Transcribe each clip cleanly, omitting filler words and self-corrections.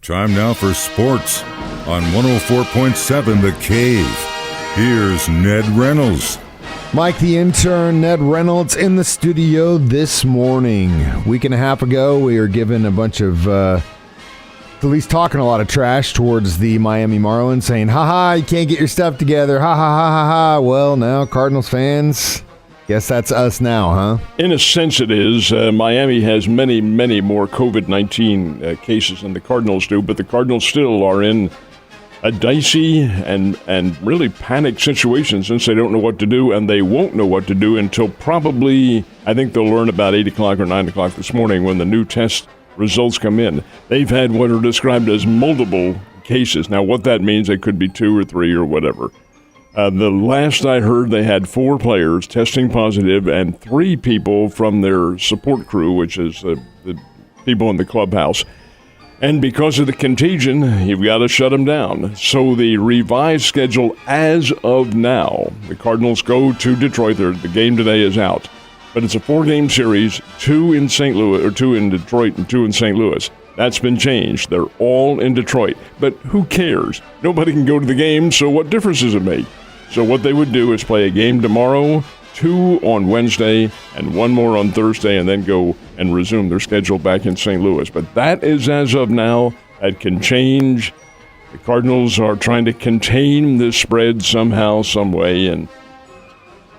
Time now for sports on 104.7 The Cave. Here's Ned Reynolds. Mike the Intern, Ned Reynolds in the studio this morning. A week and a half ago, we were given a bunch of, at least talking a lot of trash towards the Miami Marlins, saying, ha-ha, you can't get your stuff together, ha-ha-ha-ha-ha. Well, now Cardinals fans, guess that's us now, huh? In a sense it is. Miami has many, many more COVID-19 cases than the Cardinals do, but the Cardinals still are in a dicey and really panicked situation since they don't know what to do, and they won't know what to do until probably, I think they'll learn about 8 o'clock or 9 o'clock this morning when the new test results come in. They've had what are described as multiple cases. Now, what that means, it could be 2 or 3 or whatever. The last I heard, they had 4 players testing positive and 3 people from their support crew, which is the people in the clubhouse. And because of the contagion, you've got to shut them down. So the revised schedule as of now, the Cardinals go to Detroit. The game today is out. But it's a 4-game series, 2 in St. Louis, or 2 in Detroit and 2 in St. Louis. That's been changed. They're all in Detroit. But who cares? Nobody can go to the game, so what difference does it make? So what they would do is play a game tomorrow, 2 on Wednesday, and 1 more on Thursday, and then go and resume their schedule back in St. Louis. But that is as of now. That can change. The Cardinals are trying to contain this spread somehow, some way, and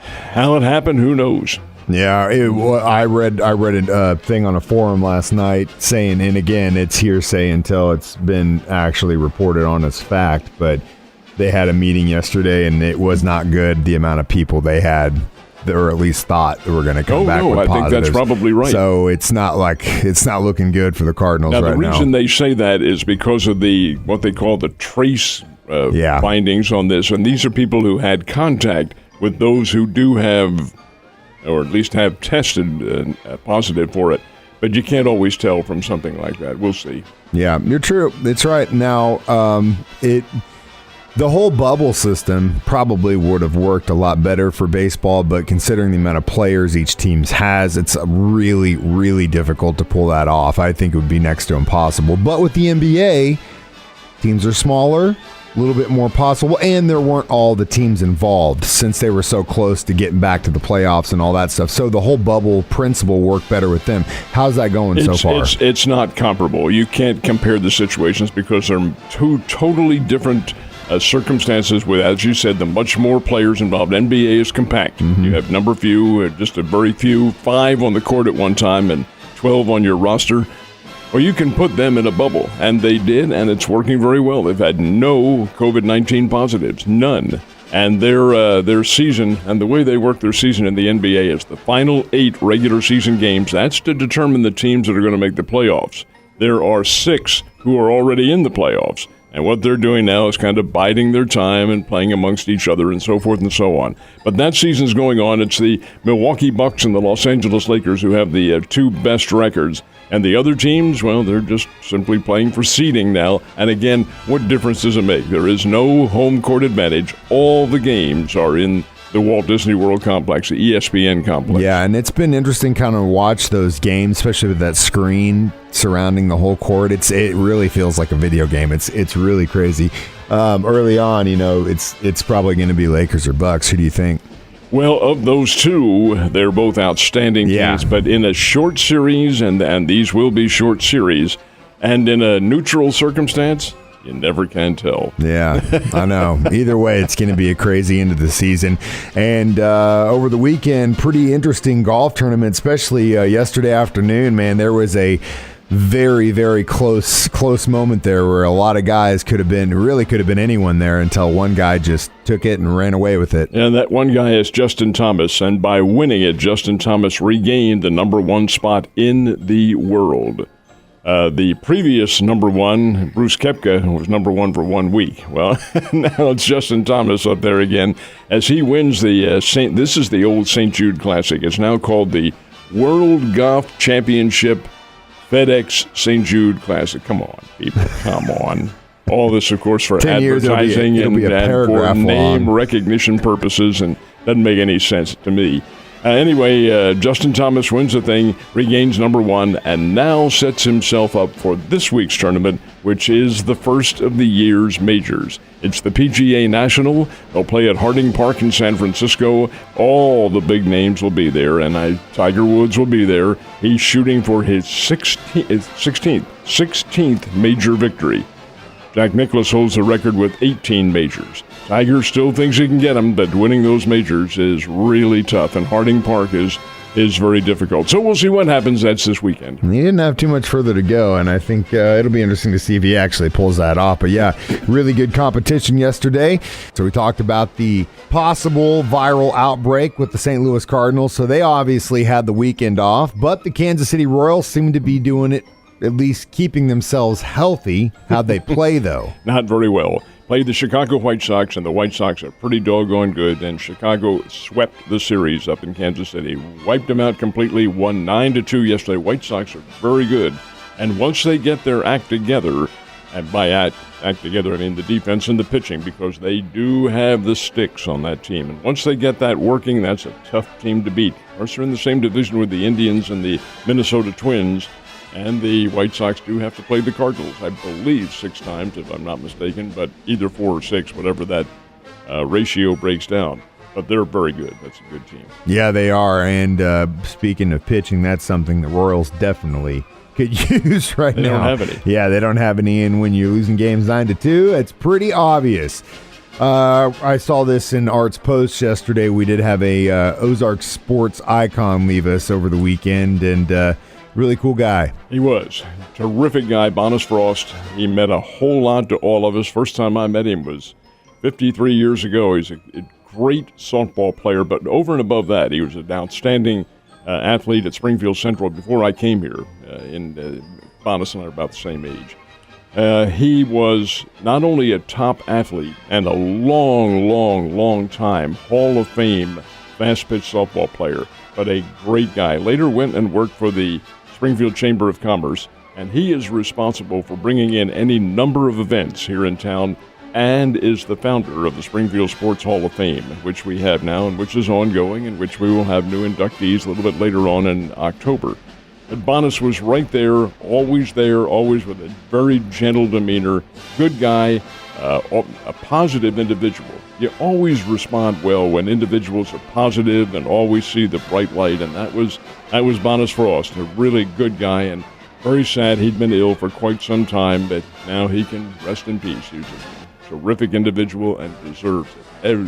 how it happened, who knows? Yeah, I read a thing on a forum last night saying, and again, it's hearsay until it's been actually reported on as fact, but they had a meeting yesterday, and it was not good, the amount of people they had, or at least thought they were going to come back with positives. I think that's probably right. So it's not looking good for the Cardinals right now. Now, the reason they say that is because of what they call the trace findings on this, and these are people who had contact with those who do have, or at least have tested positive for it. But you can't always tell from something like that. We'll see. Yeah, you're true. It's right. Now, the whole bubble system probably would have worked a lot better for baseball, but considering the amount of players each team has, it's really, really difficult to pull that off. I think it would be next to impossible. But with the NBA, teams are smaller, a little bit more possible, and there weren't all the teams involved since they were so close to getting back to the playoffs and all that stuff. So the whole bubble principle worked better with them. How's that going so far? It's not comparable. You can't compare the situations because they're 2 totally different circumstances with, as you said, the much more players involved. NBA is compact. Mm-hmm. You have number few, just a very few, 5 on the court at one time and 12 on your roster. Or you can put them in a bubble, and they did, and it's working very well. They've had no COVID-19 positives, none. And their season, and the way they work their season in the NBA is the final 8 regular season games. That's to determine the teams that are going to make the playoffs. There are 6 who are already in the playoffs. And what they're doing now is kind of biding their time and playing amongst each other and so forth and so on. But that season's going on. It's the Milwaukee Bucks and the Los Angeles Lakers who have the 2 best records. And the other teams, well, they're just simply playing for seeding now. And again, what difference does it make? There is no home court advantage. All the games are in the Walt Disney World complex, the ESPN complex. Yeah, and it's been interesting kind of watch those games, especially with that screen surrounding the whole court. It really feels like a video game. It's really crazy. Early on, it's probably going to be Lakers or Bucks. Who do you think? Well, of those 2, they're both outstanding teams, but in a short series, and these will be short series, and in a neutral circumstance, you never can tell. Yeah, I know. Either way, it's going to be a crazy end of the season. And over the weekend, pretty interesting golf tournament, especially yesterday afternoon, man. There was a very, very close moment there where a lot of guys could have been anyone there until one guy just took it and ran away with it. And that one guy is Justin Thomas. And by winning it, Justin Thomas regained the number 1 spot in the world. The previous number 1, Bruce Koepka, was number 1 for 1 week. Well, now it's Justin Thomas up there again as he wins the this is the old St. Jude Classic. It's now called the World Golf Championship FedEx St. Jude Classic. Come on, people. Come on. All this, of course, for advertising and for name recognition purposes, and doesn't make any sense to me. Anyway, Justin Thomas wins the thing, regains number 1, and now sets himself up for this week's tournament, which is the first of the year's majors. It's the PGA National. They'll play at Harding Park in San Francisco. All the big names will be there, and Tiger Woods will be there. He's shooting for his 16th major victory. Jack Nicklaus holds the record with 18 majors. Tiger still thinks he can get them, but winning those majors is really tough, and Harding Park is very difficult. So we'll see what happens. That's this weekend. He didn't have too much further to go, and I think it'll be interesting to see if he actually pulls that off. But yeah, really good competition yesterday. So we talked about the possible viral outbreak with the St. Louis Cardinals. So they obviously had the weekend off, but the Kansas City Royals seem to be doing it, at least keeping themselves healthy. How'd they play, though? Not very well. Played the Chicago White Sox, and the White Sox are pretty doggone good, and Chicago swept the series up in Kansas City. Wiped them out completely, won 9-2 yesterday. White Sox are very good, and once they get their act together, and by act together I mean the defense and the pitching, because they do have the sticks on that team, and once they get that working, that's a tough team to beat. Of course, they're in the same division with the Indians and the Minnesota Twins, and the White Sox do have to play the Cardinals, I believe, 6 times, if I'm not mistaken, but either 4 or 6, whatever that ratio breaks down. But they're very good. That's a good team. Yeah, they are. And speaking of pitching, that's something the Royals definitely could use right now. They don't have any. Yeah, they don't have any. And when you're losing games 9-2, it's pretty obvious. I saw this in Art's post yesterday. We did have a Ozark sports icon leave us over the weekend, and really cool guy. He was. Terrific guy, Bonus Frost. He meant a whole lot to all of us. First time I met him was 53 years ago. He's a great softball player, but over and above that, he was an outstanding athlete at Springfield Central before I came here. Bonus and I are about the same age. He was not only a top athlete and a long time Hall of Fame fast-pitch softball player, but a great guy. Later went and worked for the Springfield Chamber of Commerce, and he is responsible for bringing in any number of events here in town, and is the founder of the Springfield Sports Hall of Fame, which we have now and which is ongoing, and which we will have new inductees a little bit later on in October. But Bonus was right there, always with a very gentle demeanor, good guy, a positive individual. You always respond well when individuals are positive and always see the bright light, and that was Bonus Frost, a really good guy, and very sad he'd been ill for quite some time, but now he can rest in peace. He was a terrific individual and deserves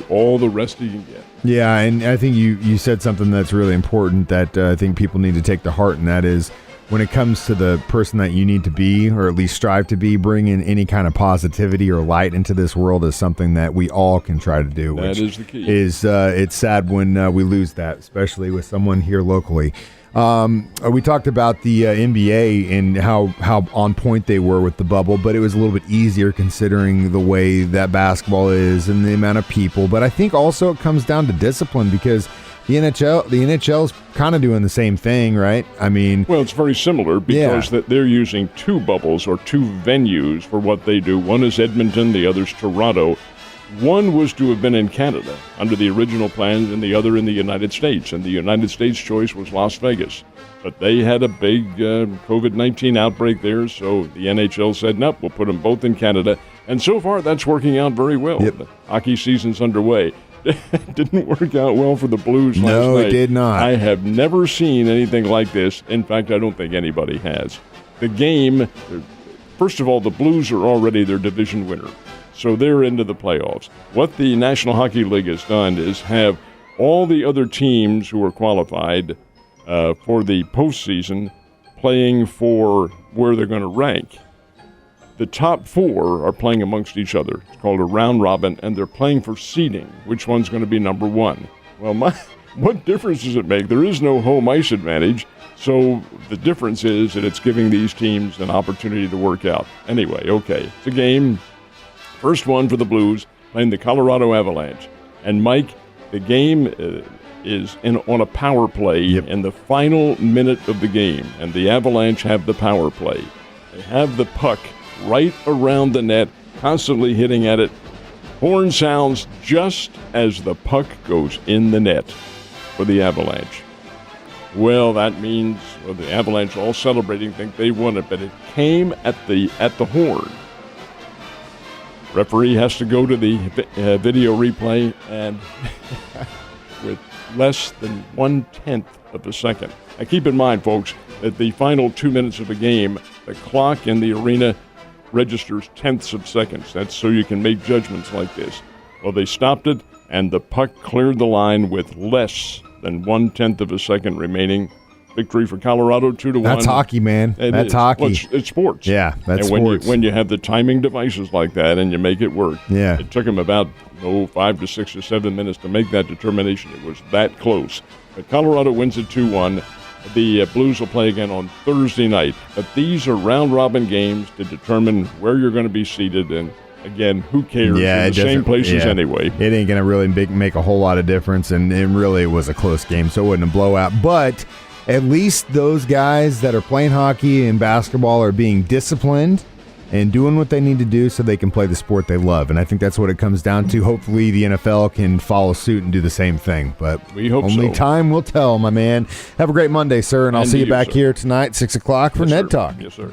all the rest he can get. Yeah, and I think you said something that's really important that I think people need to take to heart, and that is, when it comes to the person that you need to be, or at least strive to be, bringing any kind of positivity or light into this world is something that we all can try to do. That is the key. It's sad when we lose that, especially with someone here locally. We talked about the NBA and how on point they were with the bubble, but it was a little bit easier considering the way that basketball is and the amount of people. But I think also it comes down to discipline, because the NHL's kind of doing the same thing, right? I mean, well, it's very similar because that they're using 2 bubbles or 2 venues for what they do. One is Edmonton, the other's Toronto. One was to have been in Canada under the original plans, and the other in the United States. And the United States choice was Las Vegas. But they had a big COVID-19 outbreak there, so the NHL said, nope, we'll put them both in Canada. And so far, that's working out very well. Yep. The hockey season's underway. It didn't work out well for the Blues last night. No, it did not. I have never seen anything like this. In fact, I don't think anybody has. The game, first of all, the Blues are already their division winner, so they're into the playoffs. What the National Hockey League has done is have all the other teams who are qualified for the postseason playing for where they're going to rank. The top 4 are playing amongst each other. It's called a round robin, and they're playing for seeding. Which one's going to be number 1? Well, what difference does it make? There is no home ice advantage, so the difference is that it's giving these teams an opportunity to work out. Anyway, okay, it's a game. First one for the Blues, playing the Colorado Avalanche. And Mike, the game is on a power play in the final minute of the game, and the Avalanche have the power play. They have the puck right around the net, constantly hitting at it. Horn sounds just as the puck goes in the net. for the Avalanche. Well, that means the Avalanche all celebrating, think they won it, but it came at the horn. Referee has to go to the video replay, and with less than 1/10 of a second. Now, keep in mind, folks, that the final 2 minutes of a game, the clock in the arena registers tenths of seconds. That's so you can make judgments like this. Well, they stopped it, and the puck cleared the line with less than 1/10 of a second remaining. Victory for Colorado, 2-1. That's hockey, man. That's hockey. Well, it's sports. Yeah, that's and sports. When you have the timing devices like that and you make it work. Yeah. It took them about 5 to 6 or 7 minutes to make that determination. It was that close. But Colorado wins it 2-1. The Blues will play again on Thursday night. But these are round-robin games to determine where you're going to be seated. And, again, who cares? Yeah, in the same places anyway. It ain't going to really make a whole lot of difference, and it really was a close game, so it wasn't a blowout. But at least those guys that are playing hockey and basketball are being disciplined and doing what they need to do so they can play the sport they love. And I think that's what it comes down to. Hopefully the NFL can follow suit and do the same thing. But we hope only so. Time will tell, my man. Have a great Monday, sir, and I'll see you back here tonight, 6 o'clock for Ned Talk. Yes, sir.